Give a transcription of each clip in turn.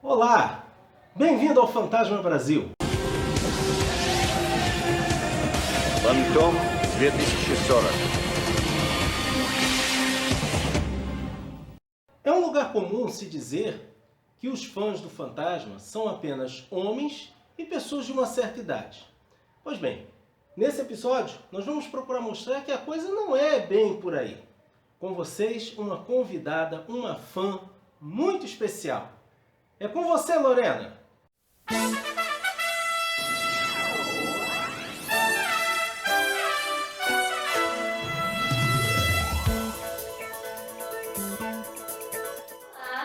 Olá! Bem-vindo ao Fantasma Brasil! Фантом 2040. É um lugar comum se dizer que os fãs do Fantasma são apenas homens e pessoas de uma certa idade. Pois bem, nesse episódio nós vamos procurar mostrar que a coisa não é bem por aí. Com vocês, uma convidada, uma fã muito especial. É com você, Lorena!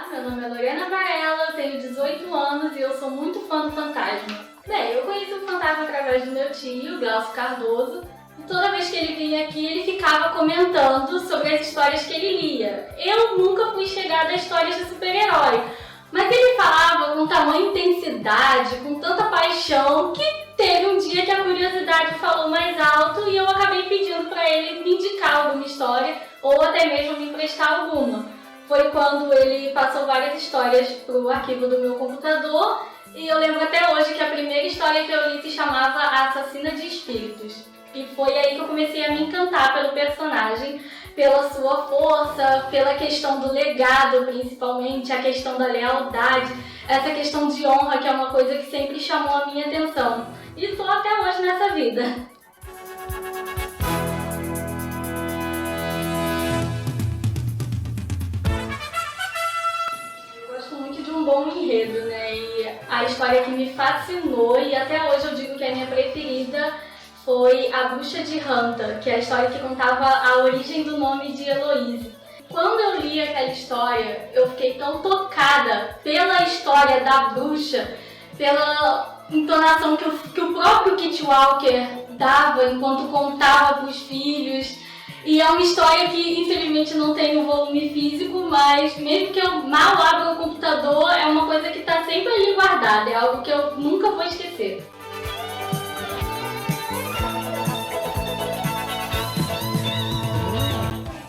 Meu nome é Lorena Varela, eu tenho 18 anos e eu sou muito fã do Fantasma. Bem, eu conheci o Fantasma através do meu tio, Glaucio Cardoso, e toda vez que ele vinha aqui, ele ficava comentando sobre as histórias que ele lia. Eu nunca fui chegada a histórias de super-herói, mas ele falava com tamanha intensidade, com tanta paixão, que teve um dia que a curiosidade falou mais alto e eu acabei pedindo para ele me indicar alguma história ou até mesmo me emprestar alguma. Foi quando ele passou várias histórias para o arquivo do meu computador e eu lembro até hoje que a primeira história que eu li se chamava A Assassina de Espíritos. E foi aí que eu comecei a me encantar pelo personagem, pela sua força, pela questão do legado principalmente, a questão da lealdade, essa questão de honra que é uma coisa que sempre chamou a minha atenção. E estou até hoje nessa vida. Um bom enredo, né? E a história que me fascinou e até hoje eu digo que é a minha preferida foi A Bruxa de Hanta, que é a história que contava a origem do nome de Heloise. Quando eu li aquela história, eu fiquei tão tocada pela história da bruxa, pela entonação que o próprio Kit Walker dava enquanto contava para os filhos. E é uma história que, infelizmente, não tem um volume físico, mas mesmo que eu mal abra o computador, é uma coisa que está sempre ali guardada, é algo que eu nunca vou esquecer.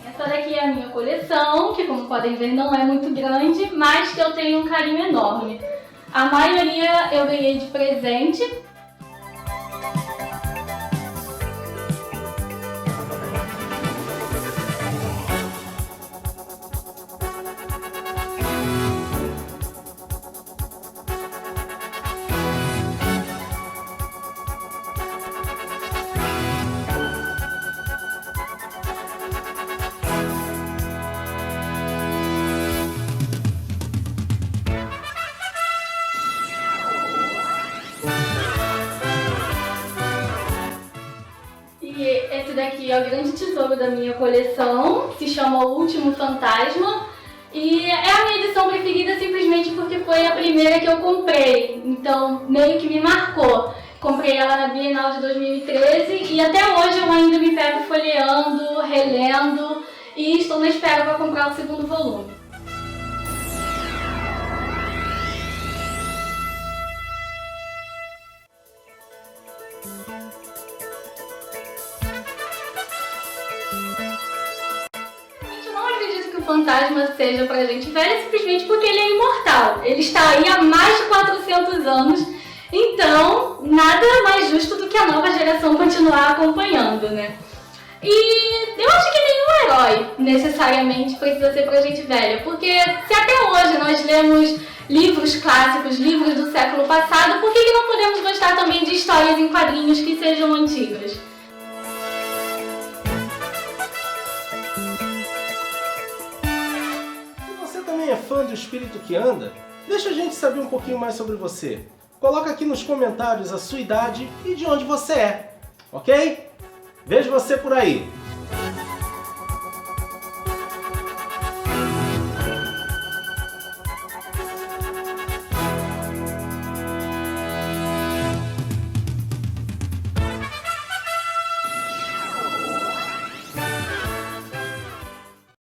Essa daqui é a minha coleção, que como podem ver não é muito grande, mas que eu tenho um carinho enorme. A maioria eu ganhei de presente. Esse daqui é o grande tesouro da minha coleção, se chama O Último Fantasma e é a minha edição preferida simplesmente porque foi a primeira que eu comprei, então meio que me marcou. Comprei ela na Bienal de 2013 e até hoje eu ainda me pego folheando, relendo e estou na espera para comprar o segundo volume. O Fantasma seja pra gente velha simplesmente porque ele é imortal. Ele está aí há mais de 400 anos, então nada mais justo do que a nova geração continuar acompanhando, né? E eu acho que nenhum herói necessariamente precisa ser pra gente velha, porque se até hoje nós lemos livros clássicos, livros do século passado, por que não podemos gostar também de histórias em quadrinhos que sejam antigas? É fã do Espírito que Anda? Deixa a gente saber um pouquinho mais sobre você. Coloca aqui nos comentários a sua idade e de onde você é, ok? Vejo você por aí!